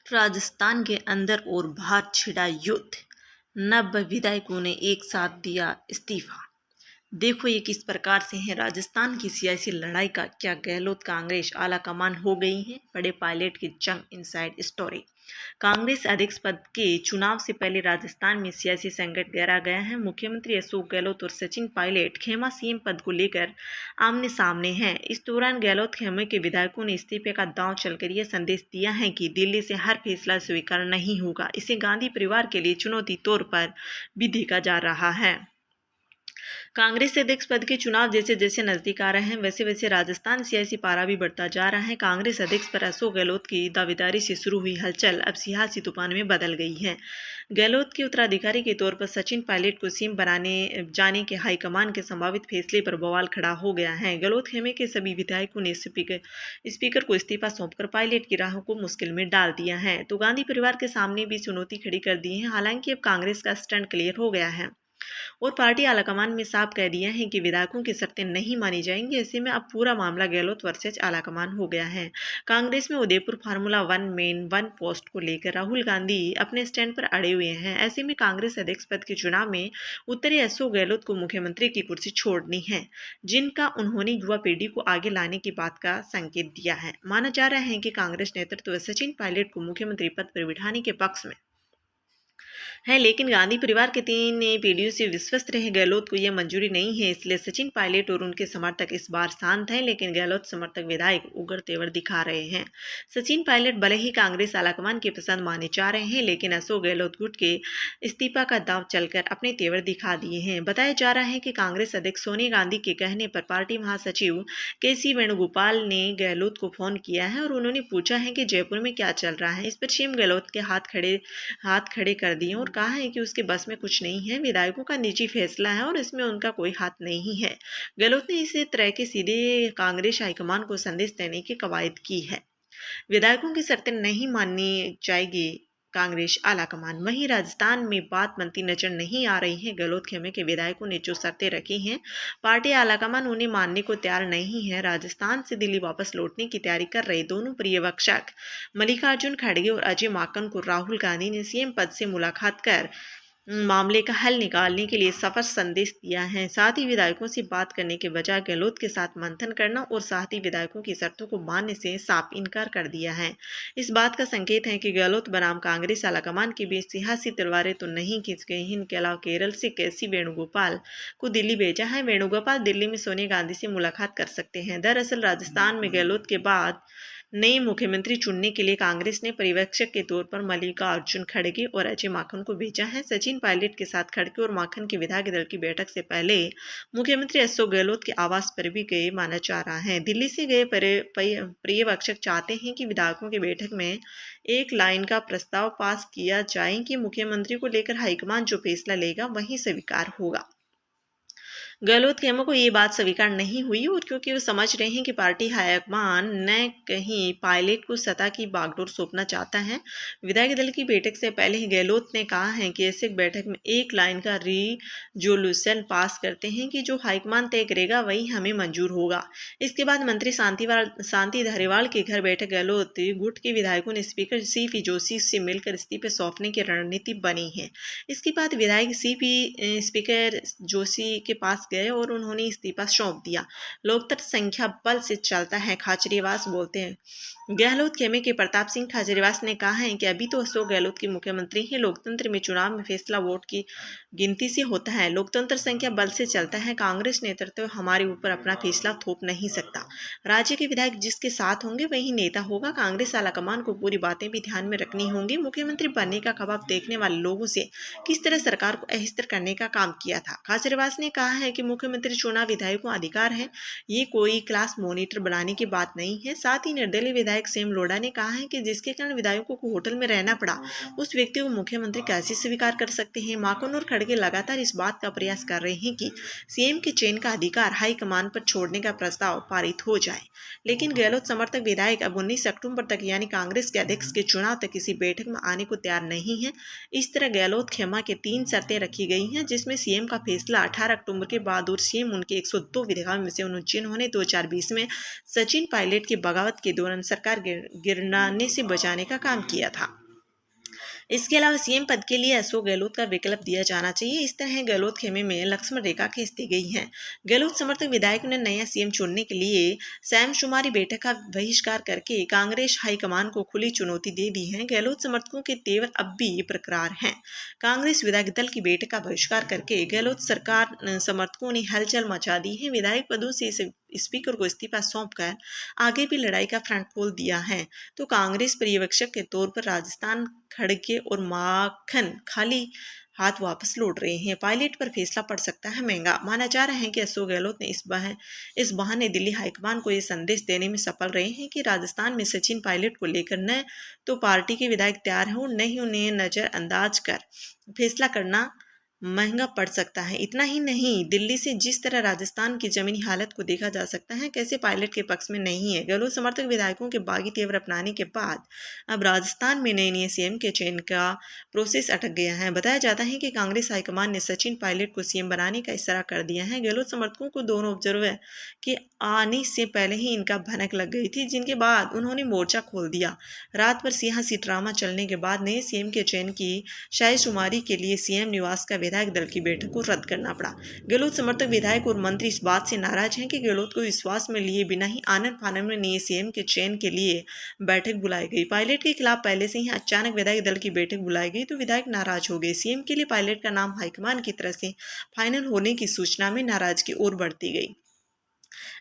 राजस्थान के अंदर और बाहर छिड़ा युद्ध। 90 विधायकों ने एक साथ दिया इस्तीफा। देखो ये किस प्रकार से है राजस्थान की सियासी लड़ाई का। क्या गहलोत कांग्रेस आलाकमान हो गई है? बड़े पायलट की जंग इनसाइड स्टोरी। कांग्रेस अध्यक्ष पद के चुनाव से पहले राजस्थान में सियासी संकट गहरा गया है। मुख्यमंत्री अशोक गहलोत और सचिन पायलट खेमा सीएम पद को लेकर आमने सामने हैं। इस दौरान गहलोत खेमे के विधायकों ने इस्तीफे का दांव चलकर यह संदेश दिया है कि दिल्ली से हर फैसला स्वीकार नहीं होगा। इसे गांधी परिवार के लिए चुनौती तौर पर भी देखा जा रहा है। कांग्रेस अध्यक्ष पद के चुनाव जैसे जैसे नजदीक आ रहे हैं वैसे वैसे राजस्थान सियासी पारा भी बढ़ता जा रहा है। कांग्रेस अध्यक्ष पर अशोक गहलोत की दावेदारी से शुरू हुई हलचल अब सियासी तूफान में बदल गई है। गहलोत के उत्तराधिकारी के तौर पर सचिन पायलट को सीएम बनाने जाने के हाईकमान के संभावित फैसले पर बवाल खड़ा हो गया है। गहलोत खेमे के सभी विधायकों ने स्पीकर को इस्तीफा सौंपकर पायलट की राह को मुश्किल में डाल दिया है तो गांधी परिवार के सामने भी चुनौती खड़ी कर दी है। हालांकि अब कांग्रेस का स्टैंड क्लियर हो गया है और पार्टी आलाकमान में साफ कह दिया है कि विधायकों की शर्तें नहीं मानी जाएंगी। ऐसे में अब पूरा मामला गहलोत वर्सेज आलाकमान हो गया है। कांग्रेस में उदयपुर फार्मूला 1 मेन 1 पोस्ट को लेकर राहुल गांधी अपने स्टैंड पर अड़े हुए हैं। ऐसे में कांग्रेस अध्यक्ष पद के चुनाव में उत्तरी अशोक गहलोत को मुख्यमंत्री की कुर्सी छोड़नी है, जिनका उन्होंने युवा पीढ़ी को आगे लाने की बात का संकेत दिया है। माना जा रहा है कि कांग्रेस नेतृत्व सचिन पायलट को मुख्यमंत्री पद पर बिठाने के पक्ष में है, लेकिन गांधी परिवार के 3 पीढ़ियों से विश्वस्त रहे गहलोत को यह मंजूरी नहीं है। इसलिए सचिन पायलट और उनके समर्थक इस बार शांत हैं, लेकिन गहलोत समर्थक विधायक उग्र तेवर दिखा रहे हैं। सचिन पायलट भले ही कांग्रेस आलाकमान के पसंद माने जा रहे हैं, लेकिन अशोक गहलोत गुट के इस्तीफा का दांव चलकर अपने तेवर दिखा दिए हैं। बताया जा रहा है कि कांग्रेस अध्यक्ष सोनिया गांधी के कहने पर पार्टी महासचिव के.सी. वेणुगोपाल ने गहलोत को फोन किया है और उन्होंने पूछा है कि जयपुर में क्या चल रहा है। इस पर सीएम गहलोत के हाथ खड़े कर दिए और कहा है कि उसके बस में कुछ नहीं है, विधायकों का निजी फैसला है और इसमें उनका कोई हाथ नहीं है। गहलोत ने इस तरह के सीधे कांग्रेस हाईकमान को संदेश देने की कवायद की है। विधायकों की शर्तें नहीं माननी जाएगी कांग्रेस आलाकमान। वहीं राजस्थान में बात बनती नजर नहीं आ रही है। गहलोत खेमे के विधायकों ने जो शर्तें रखी हैं, पार्टी आलाकमान उन्हें मानने को तैयार नहीं है। राजस्थान से दिल्ली वापस लौटने की तैयारी कर रहे दोनों पर्यवेक्षक मल्लिकार्जुन खड़गे और अजय माकन को राहुल गांधी ने सीएम पद से मुलाकात कर मामले का हल निकालने के लिए सफल संदेश दिया है। साथ ही विधायकों से बात करने के बजाय गहलोत के साथ मंथन करना और साथ ही विधायकों की शर्तों को मानने से साफ इनकार कर दिया है। इस बात का संकेत है कि गहलोत बनाम कांग्रेस आलाकमान के बीच सियासी तलवारें तो नहीं खींच गई। इनके अलावा केरल से के.सी. वेणुगोपाल को दिल्ली भेजा है। वेणुगोपाल दिल्ली में सोनिया गांधी से मुलाकात कर सकते हैं। दरअसल राजस्थान में गहलोत के बाद नए मुख्यमंत्री चुनने के लिए कांग्रेस ने पर्यवेक्षक के तौर पर मल्लिकार्जुन खड़गे और अजय माकन को भेजा है। सचिन पायलट के साथ खड़गे और माकन के विधायक दल की बैठक से पहले मुख्यमंत्री अशोक गहलोत के आवास पर भी गए माना जा रहा है। दिल्ली से गए पर्यवेक्षक चाहते हैं कि विधायकों की बैठक में एक लाइन का प्रस्ताव पास किया जाए कि मुख्यमंत्री को लेकर हाईकमान जो फैसला लेगा वही स्वीकार होगा। गहलोत खेमे को ये बात स्वीकार नहीं हुई और क्योंकि वो समझ रहे हैं कि पार्टी हाईकमान न कहीं पायलट को सत्ता की बागडोर सौंपना चाहता है। विधायक दल की बैठक से पहले ही गहलोत ने कहा है कि ऐसे बैठक में एक लाइन का रिजोल्यूशन पास करते हैं कि जो हाईकमान तय करेगा वही हमें मंजूर होगा। इसके बाद मंत्री शांति धारीवाल के घर बैठक गहलोत गुट के विधायकों ने स्पीकर सी.पी. जोशी से मिलकर इस्तीफे सौंपने की रणनीति बनी है। इसके बाद विधायक स्पीकर जोशी के पास गए और उन्होंने इस्तीफा सौंप दिया। लोकतंत्र संख्या बल से चलता है, खाचरियावास बोलते हैं। गहलोत खेमे के प्रताप सिंह खाचरियावास ने कहा है कि अभी तो अशोक गहलोत के मुख्यमंत्री हैं। लोकतंत्र में चुनाव में फैसला वोट की गिनती से होता है। लोकतंत्र संख्या बल से चलता है। कांग्रेस नेतृत्व हमारे ऊपर अपना फैसला थोप नहीं सकता। राज्य के विधायक जिसके साथ होंगे वही नेता होगा। कांग्रेस आलाकमान को पूरी बातें भी ध्यान में रखनी होंगी। मुख्यमंत्री बनने का ख्वाब देखने वाले लोगों से किस तरह सरकार को अस्थिर करने का काम किया था। खाचरियावास ने कहा है कि मुख्यमंत्री चुनाव विधायकों अधिकार है, ये कोई क्लास मॉनिटर बनाने की बात नहीं है। साथ ही निर्दलीय विधायक सेम लोढ़ा ने कहा है कि जिसके कारण विधायकों को होटल में रहना पड़ा उस व्यक्ति को मुख्यमंत्री कैसे स्वीकार कर सकते हैं। माकन और खड़गे लगातार इस बात का प्रयास कर रहे हैं कि सीएम के चयन का अधिकार हाईकमान पर छोड़ने का प्रस्ताव पारित हो जाए, लेकिन गहलोत समर्थक विधायक अब 19 अक्टूबर तक यानी कांग्रेस के अध्यक्ष के चुनाव तक किसी बैठक में आने को तैयार नहीं है। इस तरह गहलोत खेमा के 3 शर्तें रखी गई हैं, जिसमें सीएम का फैसला 18 अक्टूबर के बाद और सीएम उनके 102 विधायकों में से उन्होंने जिन्होंने 2020 में सचिन पायलट की बगावत के दौरान सरकार गिराने से बचाने का काम किया था। इसके अलावा सीएम पद के लिए अशोक गहलोत का विकल्प दिया जाना चाहिए। इस तरह गहलोत खेमे में लक्ष्मण रेखा खींच दी गई है। गहलोत समर्थक विधायकों ने नया सीएम चुनने के लिए सहमशुमारी बैठक का बहिष्कार करके कांग्रेस हाईकमान को खुली चुनौती दे दी है। गहलोत समर्थकों के तेवर अब भी बरकरार हैं। कांग्रेस विधायक दल की बैठक का बहिष्कार करके गहलोत सरकार समर्थकों ने हलचल मचा दी है। विधायक पदों से स्पीकर को इस्तीफा सौंपकर आगे भी लड़ाई का फ्रंट खोल दिया है। तो कांग्रेस पर्यवेक्षक के तौर पर राजस्थान खड़गे और माखन खाली हाथ वापस लौट रहे हैं। पायलट पर फैसला पड़ सकता है महंगा। माना जा रहा है कि अशोक गहलोत ने इस बहाने दिल्ली हाईकमान को ये संदेश देने में सफल रहे हैं कि राजस्थान में सचिन पायलट को लेकर न तो पार्टी के विधायक तैयार हैं और न ही उन्हें नजरअंदाज कर फैसला करना महंगा पड़ सकता है। इतना ही नहीं, दिल्ली से जिस तरह राजस्थान की जमीनी हालत को देखा जा सकता है, कैसे पायलट के पक्ष में नहीं है। गहलोत समर्थक विधायकों के बागी तेवर अपनाने के बाद अब राजस्थान में नए सीएम के चयन का प्रोसेस अटक गया है। बताया जाता है कि कांग्रेस हाईकमान ने सचिन पायलट को सीएम बनाने का इशारा कर दिया है। गहलोत समर्थकों को दोनों ऑब्जर्वर के आने से पहले ही इनका भनक लग गई थी, जिनके बाद उन्होंने मोर्चा खोल दिया। रात भर सियासी ड्रामा चलने के बाद नए सीएम के चयन की शायशुमारी के लिए सीएम निवास का विधायक दल की बैठक को रद्द करना पड़ा। गहलोत समर्थक विधायक और मंत्री इस बात से नाराज हैं कि गहलोत को विश्वास में लिए बिना ही आनन फानन में नए सीएम के चयन के लिए बैठक बुलाई गई। पायलट के खिलाफ पहले से ही अचानक विधायक दल की बैठक बुलाई गई तो विधायक नाराज हो गए। सीएम के लिए पायलट का नाम हाईकमान की तरफ से फाइनल होने की सूचना में नाराजगी और बढ़ती गई।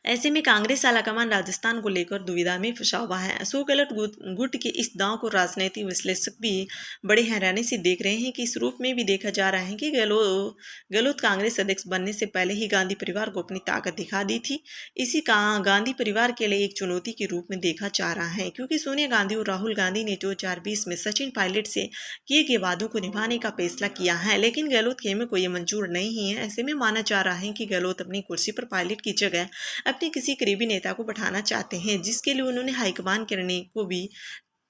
ऐसे में कांग्रेस आलाकमान राजस्थान को लेकर दुविधा में फंसा हुआ है। अशोक गहलोत गुट के इस दांव को राजनीतिक विश्लेषक भी बड़े हैरानी से देख रहे हैं कि इस रूप में भी देखा जा रहा है कि गहलोत कांग्रेस अध्यक्ष बनने से पहले ही गांधी परिवार को अपनी ताकत दिखा दी थी। इसी गांधी परिवार के लिए एक चुनौती के रूप में देखा जा रहा है, क्योंकि सोनिया गांधी और राहुल गांधी ने 2020 में सचिन पायलट से किए गए वादों को निभाने का फैसला किया है, लेकिन गहलोत खेमे को यह मंजूर नहीं है। ऐसे में माना जा रहा है कि गहलोत अपनी कुर्सी पर पायलट की जगह अपने किसी करीबी नेता को बैठाना चाहते हैं, जिसके लिए उन्होंने हाईकमान करने को भी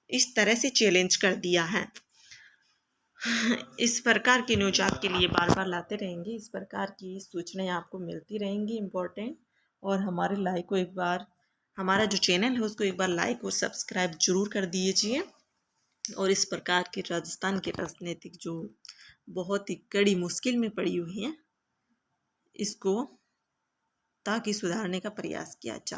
इस तरह से चैलेंज कर दिया है। इस प्रकार की न्यूज आपके लिए बार बार लाते रहेंगे। इस प्रकार की सूचनाएं आपको मिलती रहेंगी इम्पोर्टेंट। और हमारा जो चैनल है उसको एक बार लाइक और सब्सक्राइब जरूर कर दीजिए। और इस प्रकार की राजस्थान की राजनीतिक जो बहुत ही कड़ी मुश्किल में पड़ी हुई है, इसको ताकि सुधारने का प्रयास किया जाए।